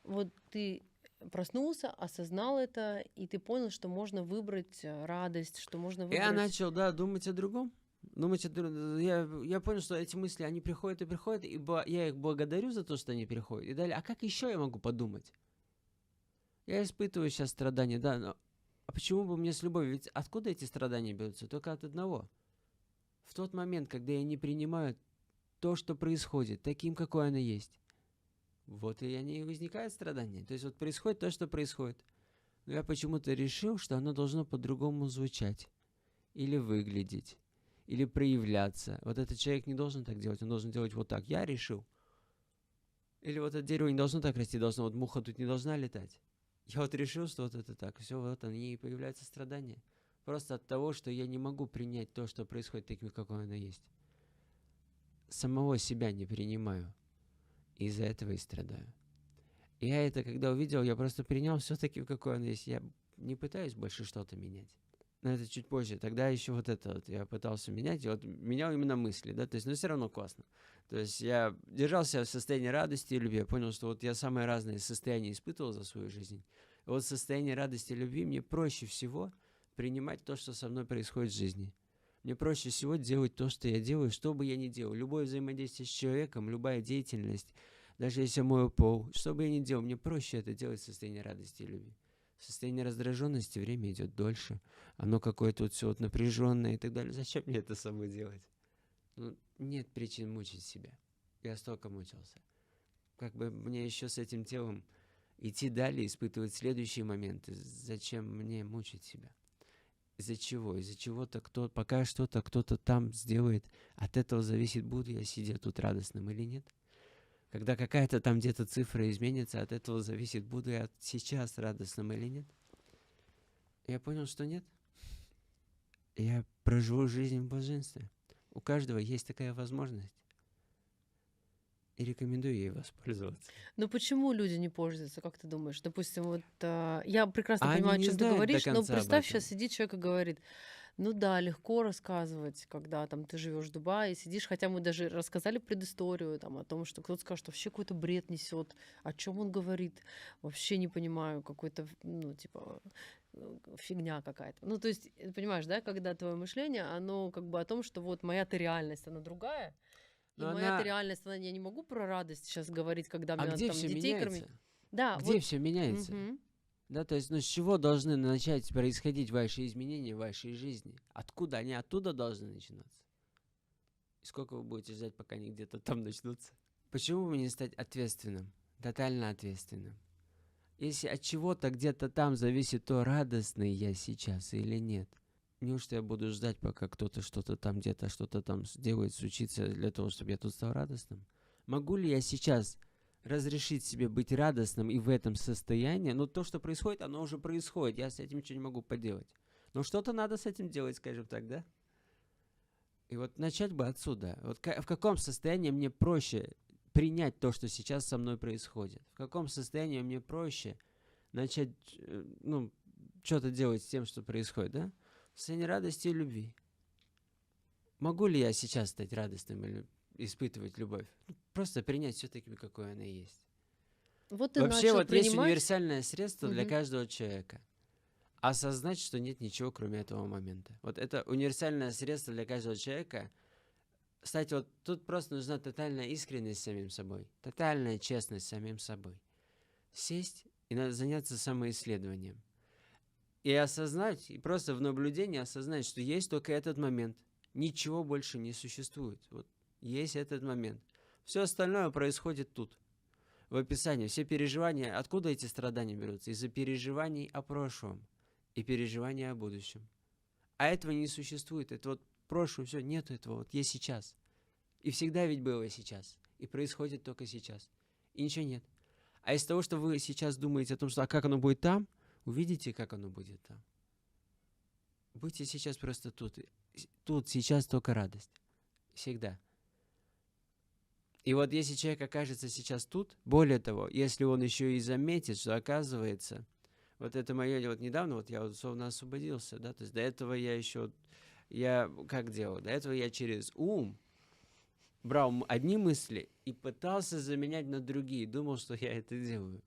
вот ты проснулся, осознал это, и ты понял, что можно выбрать радость, что можно Я выбрать... начал, да, думать о другом. Я понял, что эти мысли, они приходят и приходят, и я их благодарю за то, что они приходят. И далее, а как еще я могу подумать? Я испытываю сейчас страдания, да, но а почему бы мне с любовью? Ведь откуда эти страдания берутся? Только от одного. В тот момент, когда я не принимаю то, что происходит, таким, какое оно есть, вот и они и возникают страдания. То есть вот происходит то, что происходит. Но я почему-то решил, что оно должно по-другому звучать. Или выглядеть. Или проявляться. Вот этот человек не должен так делать, он должен делать вот так. Я решил. Или вот это дерево не должно так расти, должно, вот муха тут не должна летать. Я вот решил, что вот это так. Все, вот они и появляются страдания. Просто от того, что я не могу принять то, что происходит таким, какое оно есть. Самого себя не принимаю. Из-за этого и страдаю. И я это, когда увидел, я просто принял все таким, какое оно есть. Я не пытаюсь больше что-то менять. Но это чуть позже. Тогда еще вот это вот я пытался менять, и вот менял именно мысли, да, то есть, но все равно классно. То есть я держался в состоянии радости и любви. Я понял, что вот я самые разные состояния испытывал за свою жизнь. И вот в состоянии радости и любви мне проще всего принимать то, что со мной происходит в жизни. Мне проще всего делать то, что я делаю, что бы я ни делал. Любое взаимодействие с человеком, любая деятельность, даже если я мою пол, что бы я ни делал, мне проще это делать в состоянии радости и любви. В состоянии раздраженности время идет дольше. Оно какое-то вот все вот напряженное и так далее. Зачем мне это самой делать? Ну, нет причин мучить себя. Я столько мучился. Как бы мне еще с этим телом идти далее, испытывать следующие моменты. Зачем мне мучить себя? Из-за чего? Из-за чего-то пока что-то кто-то там сделает. От этого зависит, буду я сидеть тут радостным или нет. Когда какая-то там где-то цифра изменится, от этого зависит, буду я сейчас радостным или нет. Я понял, что нет. Я проживу жизнь в блаженстве. У каждого есть такая возможность. И рекомендую ей воспользоваться. Но почему люди не пользуются, как ты думаешь? Допустим, вот я прекрасно А они понимаю, о не чем ты знают до говоришь, но конца об представь, сейчас этом. сидит человек и говорит, ну да, легко рассказывать, когда там ты живешь в Дубае, сидишь, хотя мы даже рассказали предысторию там, о том, что кто-то скажет, что вообще какой-то бред несет, о чем он говорит, вообще не понимаю, какой-то, ну, типа, фигня какая-то. Ну, то есть, понимаешь, да, когда твое мышление, оно как бы о том, что вот моя-то реальность, она другая, и Но моя-то она... реальность, она, я не могу про радость сейчас говорить, когда А мне надо где там все детей кормить. меняется? Да, Где вот, все меняется? мгм. Да, то есть, ну с чего должны начать происходить ваши изменения в вашей жизни? Откуда? Они оттуда должны начинаться. И сколько вы будете ждать, пока они где-то там начнутся? Почему бы не стать ответственным? Тотально ответственным. Если от чего-то где-то там зависит то, радостный я сейчас или нет. Неужто я буду ждать, пока кто-то что-то там где-то что-то там сделает, случится для того, чтобы я тут стал радостным? Могу ли я сейчас разрешить себе быть радостным и в этом состоянии? Но то, что происходит, оно уже происходит. Я с этим ничего не могу поделать. Но что-то надо с этим делать, скажем так, да? И вот начать бы отсюда. Вот в каком состоянии мне проще принять то, что сейчас со мной происходит? В каком состоянии мне проще начать, ну, что-то делать с тем, что происходит, да? В состоянии радости и любви. Могу ли я сейчас стать радостным или испытывать любовь? Просто принять все таким, какое оно есть. Вот ты Вообще начал вот есть принимать. универсальное средство для Мгм. каждого человека. Осознать, что нет ничего, кроме этого момента. Вот это универсальное средство для каждого человека. Кстати, вот тут просто нужна тотальная искренность с самим собой. Тотальная честность с самим собой. Сесть и надо заняться самоисследованием. И осознать, и просто в наблюдении осознать, что есть только этот момент. Ничего больше не существует. Вот есть этот момент. Все остальное происходит тут. В описании. Все переживания, откуда эти страдания берутся? Из-за переживаний о прошлом и переживаний о будущем. А этого не существует. Это вот прошлое, все, нету этого. Вот есть сейчас. И всегда ведь было сейчас. И происходит только сейчас. И ничего нет. А из того, что вы сейчас думаете о том, что а как оно будет там, увидите, как оно будет там. Будьте сейчас просто тут. Тут сейчас только радость. Всегда. И вот если человек окажется сейчас тут, более того, если он еще и заметит, что оказывается, вот это мое, вот недавно, вот я условно освободился, да, то есть до этого я еще, я как делал? До этого я через ум брал одни мысли и пытался заменять на другие, думал, что я это делаю.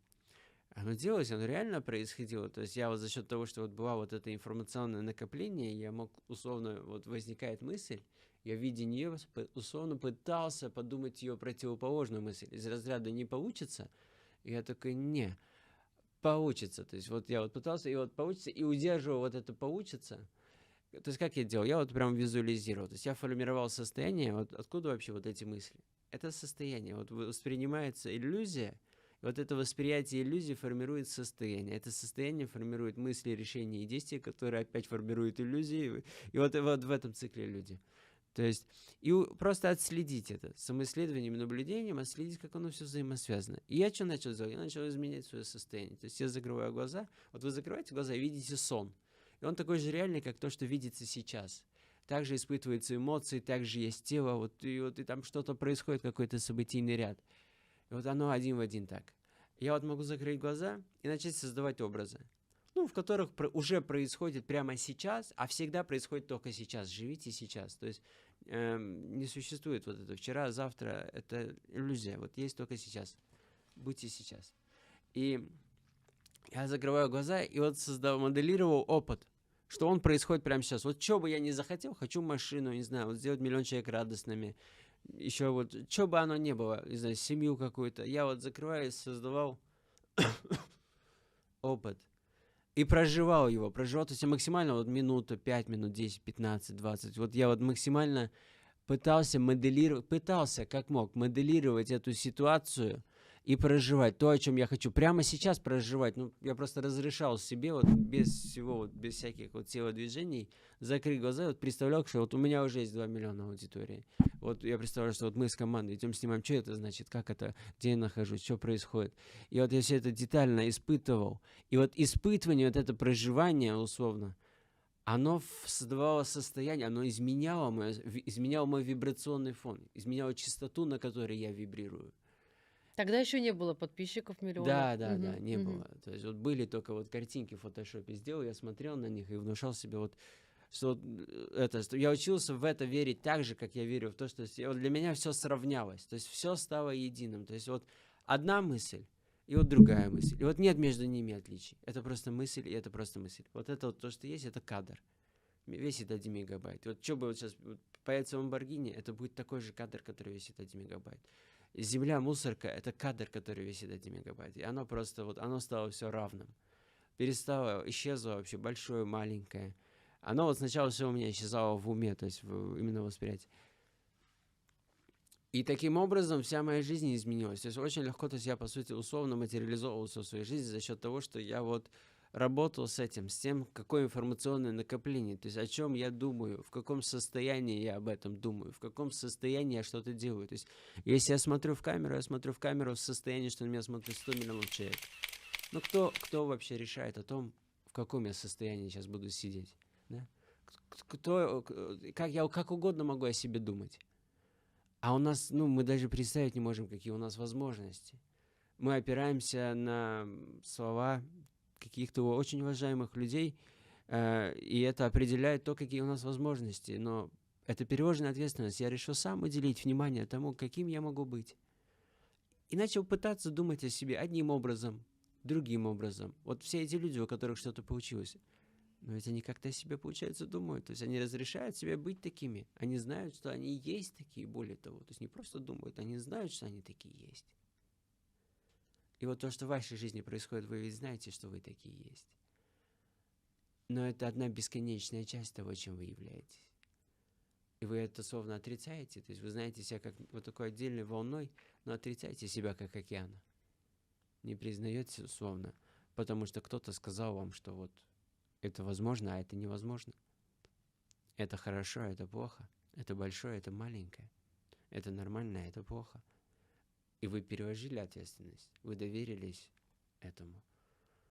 Оно делалось, оно реально происходило. То есть я вот за счет того, что вот было вот это информационное накопление, я мог условно, вот возникает мысль, я в виде нее условно пытался подумать ее противоположную мысль. Из разряда не получится, и я такой, не, получится. То есть вот я вот пытался, и вот получится, и удерживал вот это получится. То есть как я делал? Я вот прям визуализировал. То есть я формировал состояние, вот откуда вообще вот эти мысли? Это состояние, вот воспринимается иллюзия, и вот это восприятие иллюзии формирует состояние. Это состояние формирует мысли, решения и действия, которые опять формируют иллюзии. И вот в этом цикле люди. То есть, просто отследить это самоисследованием, наблюдением, отследить, как оно все взаимосвязано. И я что начал делать? Я начал изменять свое состояние. То есть я закрываю глаза. Вот вы закрываете глаза и видите сон. И он такой же реальный, как то, что видится сейчас. Также испытываются эмоции, также есть тело, и там что-то происходит, какой-то событийный ряд. И вот оно один в один так. Я вот могу закрыть глаза и начать создавать образы, в которых уже происходит прямо сейчас, а всегда происходит только сейчас. Живите сейчас. То есть не существует вот это вчера, завтра. Это иллюзия. Вот есть только сейчас. Будьте сейчас. И я закрываю глаза и вот моделировал опыт, что он происходит прямо сейчас. Вот что бы я ни захотел, хочу машину, не знаю, вот сделать миллион человек радостными, еще вот, что бы оно ни было, не знаю, семью какую-то. Я вот закрываю и создавал опыт. И проживал его, то есть я максимально вот минуту, 5 минут, 10, 15, 20. Вот я вот максимально пытался как мог, моделировать эту ситуацию и проживать то, о чем я хочу. Прямо сейчас проживать. Я просто разрешал себе вот без всего, вот без всяких вот телодвижений закрыть глаза. Вот представлял, что вот у меня уже есть 2 миллиона аудитории. Вот я представляю, что вот мы с командой идем снимаем, что это значит, как это, где я нахожусь, что происходит. И вот я все это детально испытывал. И вот испытывание, вот это проживание условно, оно создавало состояние, оно изменяло мой вибрационный фон, изменяло частоту, на которой я вибрирую. Тогда еще не было подписчиков миллионов. Да, не было. То есть вот были только вот картинки в фотошопе сделал, я смотрел на них и внушал себе вот, что я учился в это верить так же, как я верю в то, что вот для меня все сравнялось, то есть все стало единым. То есть вот одна мысль, и вот другая мысль. И вот нет между ними отличий. Это просто мысль, и это просто мысль. Вот это вот то, что есть, это кадр. Весит 1 мегабайт. Вот что бы вот сейчас появится в Lamborghini, это будет такой же кадр, который весит 1 мегабайт. Земля, мусорка, это кадр, который весит 1 мегабайт. И оно просто вот, оно стало все равным. Исчезло вообще большое, маленькое. Оно вот сначала все у меня исчезало в уме, то есть именно восприятие. И таким образом вся моя жизнь изменилась. То есть очень легко, то есть я, по сути, условно материализовывался в своей жизни за счет того, что я вот работал с этим, с тем, какое информационное накопление, то есть о чем я думаю, в каком состоянии я об этом думаю, в каком состоянии я что-то делаю. То есть если я смотрю в камеру в состоянии, что на меня смотрит 100 миллионов человек. Ну кто вообще решает о том, в каком я состоянии сейчас буду сидеть? Да? Как угодно могу о себе думать. А у нас, мы даже представить не можем, какие у нас возможности. Мы опираемся на слова каких-то очень уважаемых людей, и это определяет то, какие у нас возможности. Но это переложенная ответственность. Я решил сам уделить внимание тому, каким я могу быть. И начал пытаться думать о себе одним образом, другим образом. Вот все эти люди, у которых что-то получилось, но ведь они как-то о себе, получается, думают. То есть они разрешают себе быть такими. Они знают, что они есть такие, более того. То есть не просто думают, они знают, что они такие есть. И вот то, что в вашей жизни происходит, вы ведь знаете, что вы такие есть. Но это одна бесконечная часть того, чем вы являетесь. И вы это словно отрицаете. То есть вы знаете себя как вот такой отдельной волной, но отрицаете себя как океан. Не признаете условно, потому что кто-то сказал вам, что вот это возможно, а это невозможно. Это хорошо, а это плохо. Это большое, это маленькое. Это нормально, а это плохо. И вы переложили ответственность. Вы доверились этому.